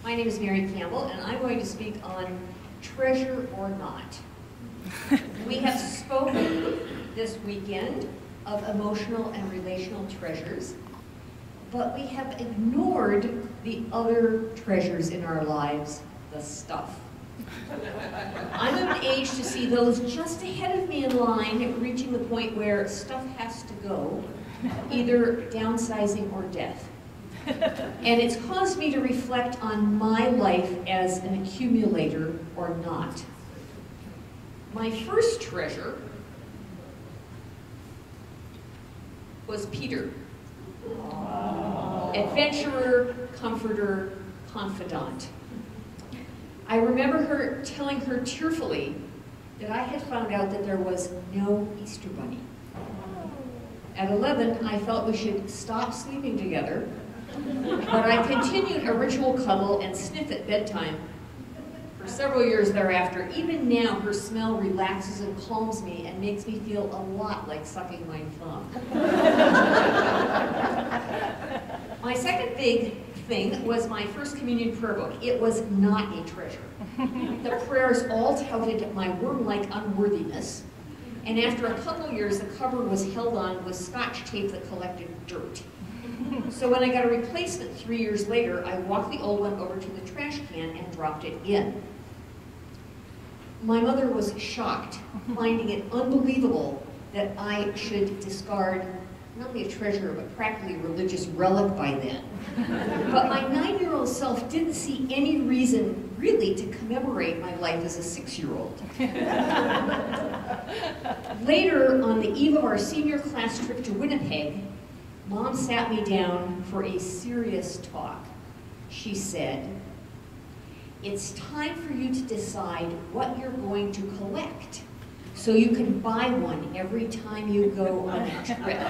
My name is Mary Campbell, and I'm going to speak on treasure or not. We have spoken this weekend of emotional and relational treasures, but we have ignored the other treasures in our lives, the stuff. I'm of an age to see those just ahead of me in line reaching the point where stuff has to go, either downsizing or death. And it's caused me to reflect on my life as an accumulator or not. My first treasure was Peter. Adventurer, comforter, confidant. I remember her telling her tearfully that I had found out that there was no Easter Bunny. At 11, I felt we should stop sleeping together, but I continued a ritual cuddle and sniff at bedtime for several years thereafter. Even now, her smell relaxes and calms me and makes me feel a lot like sucking my thumb. My second big thing was my first communion prayer book. It was not a treasure. The prayers all touted my worm-like unworthiness, and after a couple years, the cover was held on with Scotch tape that collected dirt. So when I got a replacement 3 years later, I walked the old one over to the trash can and dropped it in. My mother was shocked, finding it unbelievable that I should discard not only a treasure, but practically a religious relic by then. But my 9-year-old self didn't see any reason, really, to commemorate my life as a 6-year-old. Later, on the eve of our senior class trip to Winnipeg, Mom sat me down for a serious talk. She said, "It's time for you to decide what you're going to collect, so you can buy one every time you go on a trip."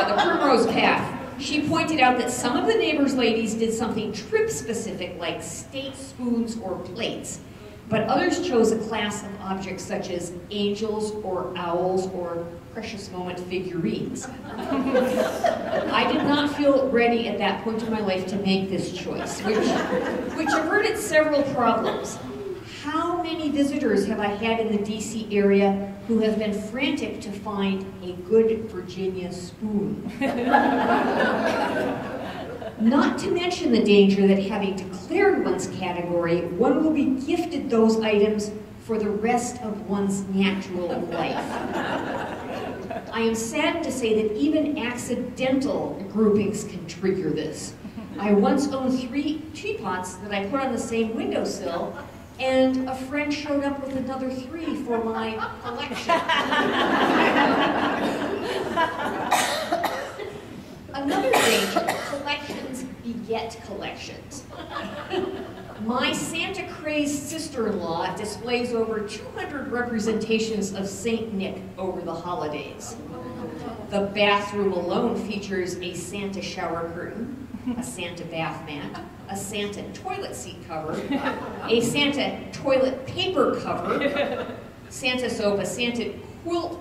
The Primrose Path. She pointed out that some of the neighbors' ladies did something trip-specific, like state spoons or plates, but others chose a class of objects such as angels or owls or precious moment figurines. I did not feel ready at that point in my life to make this choice, which averted several problems. How many visitors have I had in the DC area who have been frantic to find a good Virginia spoon? Not to mention the danger that having declared one's category, one will be gifted those items for the rest of one's natural life. I am saddened to say that even accidental groupings can trigger this. I once owned 3 teapots that I put on the same windowsill, and a friend showed up with another 3 for my collection. Another danger, collections beget collections. My Santa crazed sister-in-law displays over 200 representations of Saint Nick over the holidays. The bathroom alone features a Santa shower curtain, a Santa bath mat, a Santa toilet seat cover, a Santa toilet paper cover, Santa soap, a Santa quilt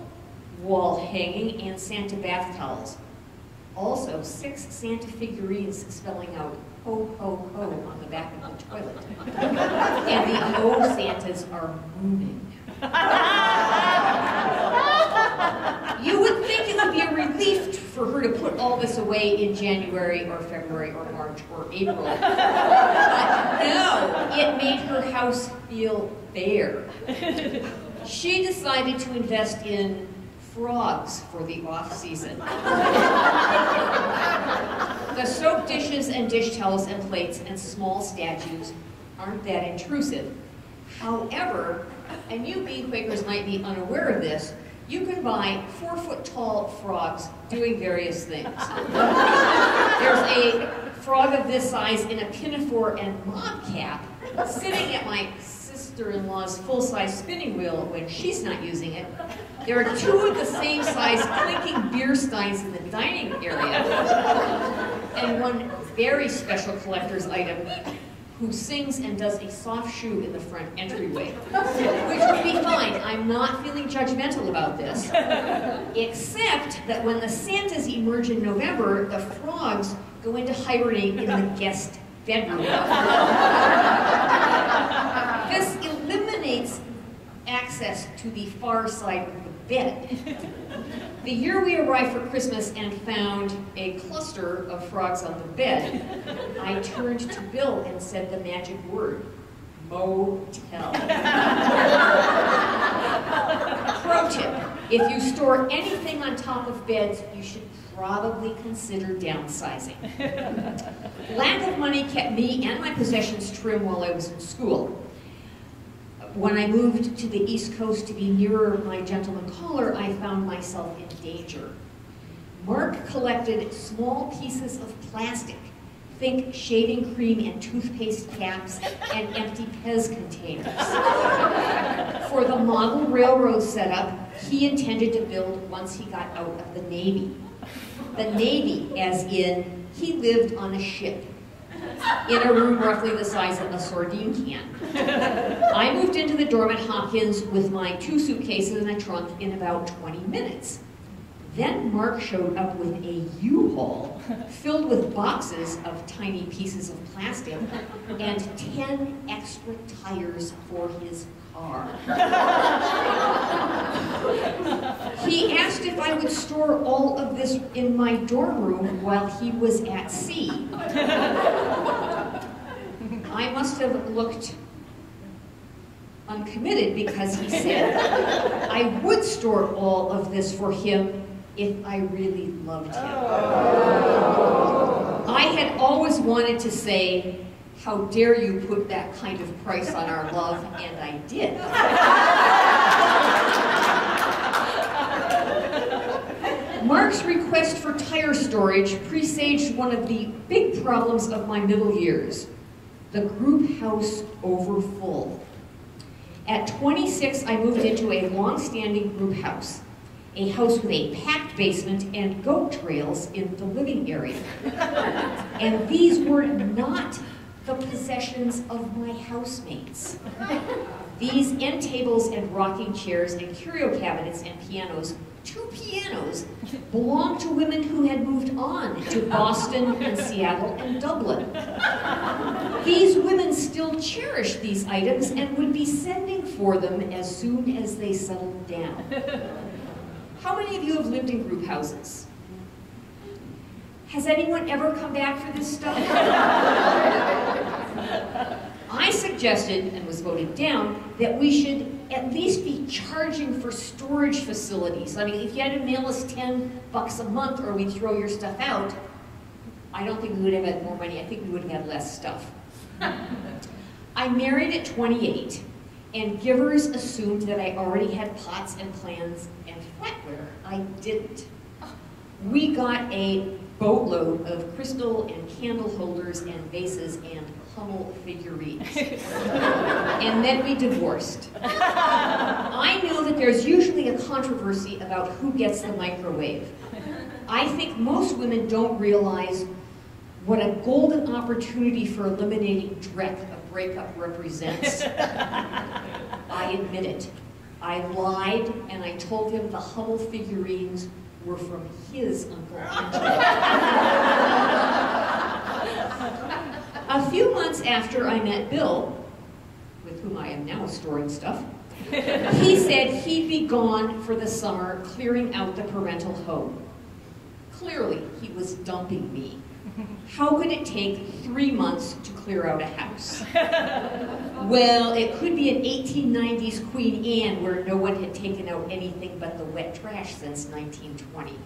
wall hanging, and Santa bath towels. Also, 6 Santa figurines spelling out "ho, ho, ho" on the back of the toilet. And the O Santas are moving. You would think it would be a relief for her to put all this away in January or February or March or April. But no, it made her house feel bare. She decided to invest in frogs for the off-season. The soap dishes and dish towels and plates and small statues aren't that intrusive. However, and you bean Quakers might be unaware of this, you can buy 4-foot-tall frogs doing various things. There's a frog of this size in a pinafore and mob cap sitting at my sister-in-law's full-size spinning wheel when she's not using it. There are 2 of the same size clinking beer steins in the dining area, and one very special collector's item, who sings and does a soft shoe in the front entryway, which would be fine. I'm not feeling judgmental about this, except that when the Santas emerge in November, the frogs go into hibernate in the guest bedroom. This eliminates access to the far side of the bed. The year we arrived for Christmas and found a cluster of frogs on the bed, I turned to Bill and said the magic word, motel. Pro tip, if you store anything on top of beds, you should probably consider downsizing. Lack of money kept me and my possessions trim while I was in school. When I moved to the East Coast to be nearer my gentleman caller, I found myself in danger. Mark collected small pieces of plastic, think shaving cream and toothpaste caps and empty Pez containers. For the model railroad setup he intended to build once he got out of the Navy. The Navy, as in, he lived on a ship, in a room roughly the size of a sardine can. I moved into the dorm at Hopkins with my 2 suitcases and a trunk in about 20 minutes. Then Mark showed up with a U-Haul filled with boxes of tiny pieces of plastic and 10 extra tires for his car. He asked if I would store all of this in my dorm room while he was at sea. I must have looked uncommitted because he said I would store all of this for him if I really loved him. I had always wanted to say, how dare you put that kind of price on our love, and I did. Mark's request for tire storage presaged one of the big problems of my middle years, the group house overfull. At 26, I moved into a long-standing group house, a house with a packed basement and goat trails in the living area. And these were not the possessions of my housemates. These end tables and rocking chairs and curio cabinets and pianos, 2 pianos, belonged to women who had moved on to Boston and Seattle and Dublin. These women still cherished these items and would be sending for them as soon as they settled down. How many of you have lived in group houses? Has anyone ever come back for this stuff? I suggested, and was voted down, that we should at least be charging for storage facilities. I mean, if you had to mail us $10 a month or we'd throw your stuff out, I don't think we would have had more money. I think we would have had less stuff. I married at 28, and givers assumed that I already had pots and pans and flatware. I didn't. We got a boatload of crystal and candle holders and vases and Hummel figurines. And then we divorced. I know that there's usually a controversy about who gets the microwave. I think most women don't realize what a golden opportunity for eliminating dreck a breakup represents. I admit it. I lied and I told him the Hummel figurines were from his Uncle Angelo. A few months after I met Bill, with whom I am now storing stuff, he said he'd be gone for the summer clearing out the parental home. Clearly, he was dumping me. How could it take 3 months to clear out a house? Well, it could be an 1890s Queen Anne where no one had taken out anything but the wet trash since 1920.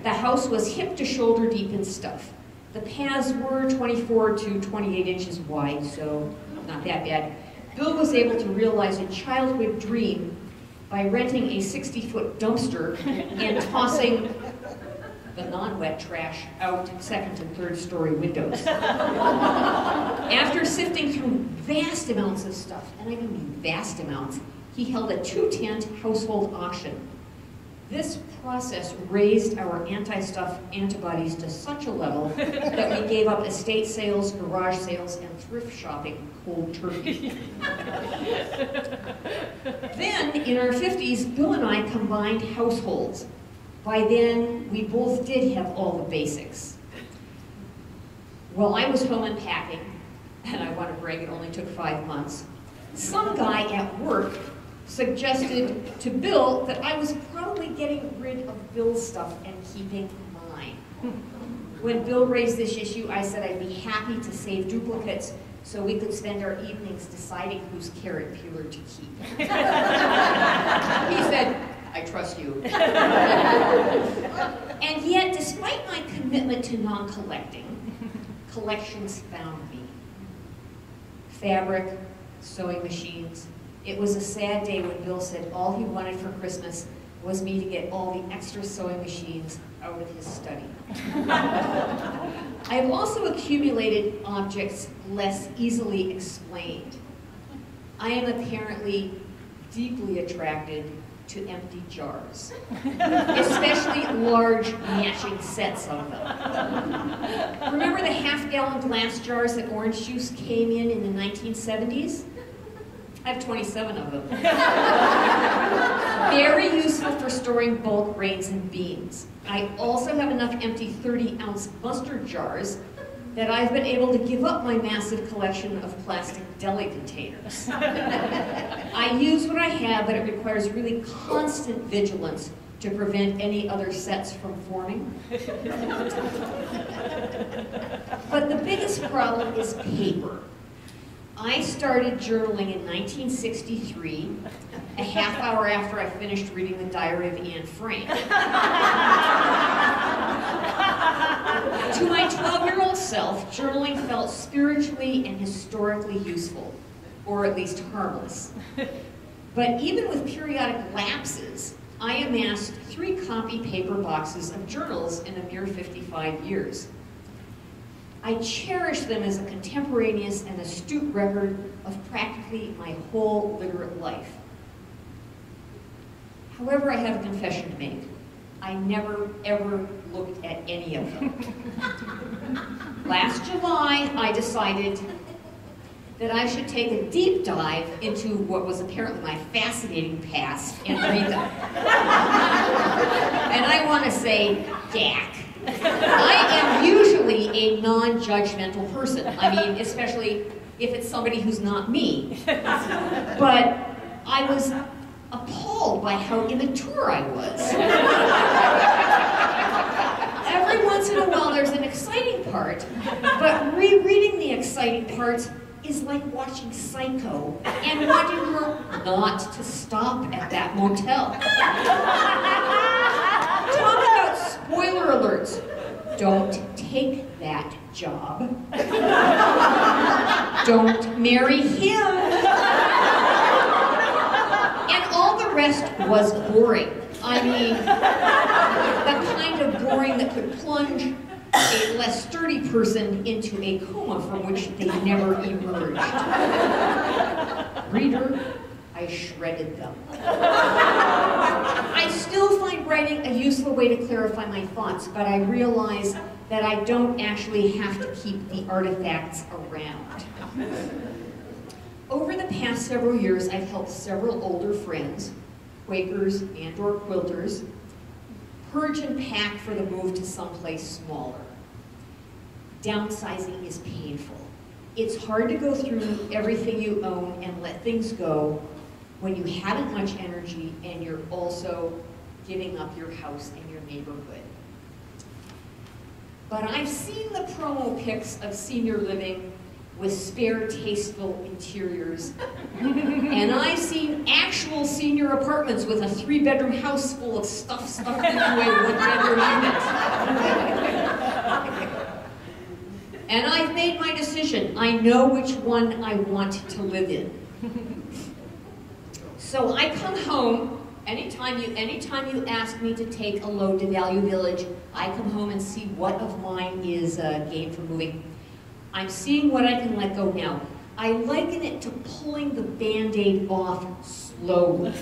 The house was hip to shoulder deep in stuff. The paths were 24 to 28 inches wide, so not that bad. Bill was able to realize a childhood dream by renting a 60-foot dumpster and tossing the non-wet trash out 2nd and 3rd story windows. After sifting through vast amounts of stuff, and I mean vast amounts, he held a 2-tent household auction. This process raised our anti-stuff antibodies to such a level that we gave up estate sales, garage sales, and thrift shopping cold turkey. Then, in our 50s, Bill and I combined households. By then, we both did have all the basics. While I was home unpacking, and I want to brag, it only took 5 months, some guy at work suggested to Bill that I was probably getting rid of Bill's stuff and keeping mine. When Bill raised this issue, I said I'd be happy to save duplicates so we could spend our evenings deciding whose carrot peeler to keep. He said, I trust you. And yet, despite my commitment to non-collecting, collections found me. Fabric, sewing machines. It was a sad day when Bill said all he wanted for Christmas was me to get all the extra sewing machines out of his study. I have also accumulated objects less easily explained. I am apparently deeply attracted to empty jars, especially large matching sets of them. Remember the half-gallon glass jars that orange juice came in the 1970s? I have 27 of them. Very useful for storing bulk grains and beans. I also have enough empty 30-ounce mustard jars that I've been able to give up my massive collection of plastic deli containers. I use what I have, but it requires really constant vigilance to prevent any other sets from forming. But the biggest problem is paper. I started journaling in 1963, a half hour after I finished reading the Diary of Anne Frank. To my 12-year-old self, journaling felt spiritually and historically useful, or at least harmless. But even with periodic lapses, I amassed 3 copy paper boxes of journals in a mere 55 years. I cherish them as a contemporaneous and astute record of practically my whole literate life. However, I have a confession to make. I never, ever looked at any of them. Last July, I decided that I should take a deep dive into what was apparently my fascinating past and read them. And I want to say, gack. I am usually a non-judgmental person. I mean, especially if it's somebody who's not me. But I was appalled by how immature I was. Every once in a while there's an exciting part, but rereading the exciting parts is like watching Psycho and wanting her not to stop at that motel. Talk about spoiler alerts. Don't take that job. Don't marry him. And all the rest was boring. I mean, the kind of boring that could plunge a less sturdy person into a coma from which they never emerged. Reader, I shredded them. I still find writing a useful way to clarify my thoughts, but I realize that I don't actually have to keep the artifacts around. Over the past several years, I've helped several older friends, Quakers and/or quilters, purge and pack for the move to someplace smaller. Downsizing is painful. It's hard to go through everything you own and let things go when you haven't much energy and you're also giving up your house and your neighborhood. But I've seen the promo pics of senior living with spare, tasteful interiors. And I've seen actual senior apartments with a 3-bedroom house full of stuff stuffed into a 1-bedroom unit. And I've made my decision. I know which one I want to live in. So I come home, anytime you ask me to take a load to Value Village, I come home and see what of mine is game for moving. I'm seeing what I can let go now. I liken it to pulling the Band-Aid off slowly.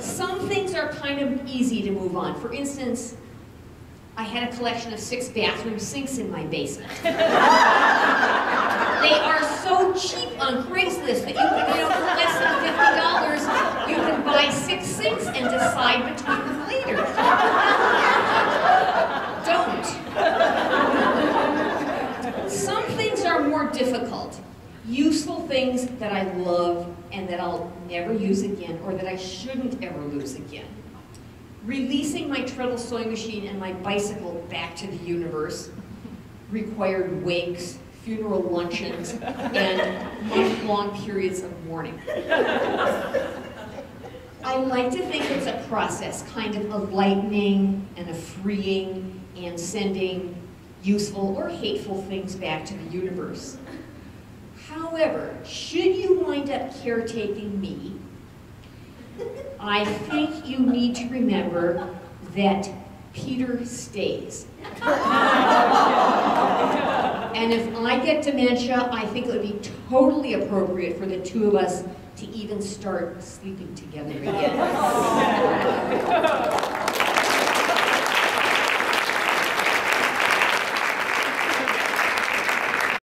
Some things are kind of easy to move on. For instance, I had a collection of 6 bathroom sinks in my basement. They are so cheap on Craigslist that you can, for less than $50, you can buy 6 sinks and decide between them later. Don't. Some things are more difficult. Useful things that I love and that I'll never use again, or that I shouldn't ever lose again. Releasing my treadle sewing machine and my bicycle back to the universe required wakes, funeral luncheons, and month-long periods of mourning. I like to think it's a process, kind of a lightening and a freeing and sending useful or hateful things back to the universe. However, should you wind up caretaking me, I think you need to remember that Peter stays. And if I get dementia, I think it would be totally appropriate for the 2 of us to even start sleeping together again.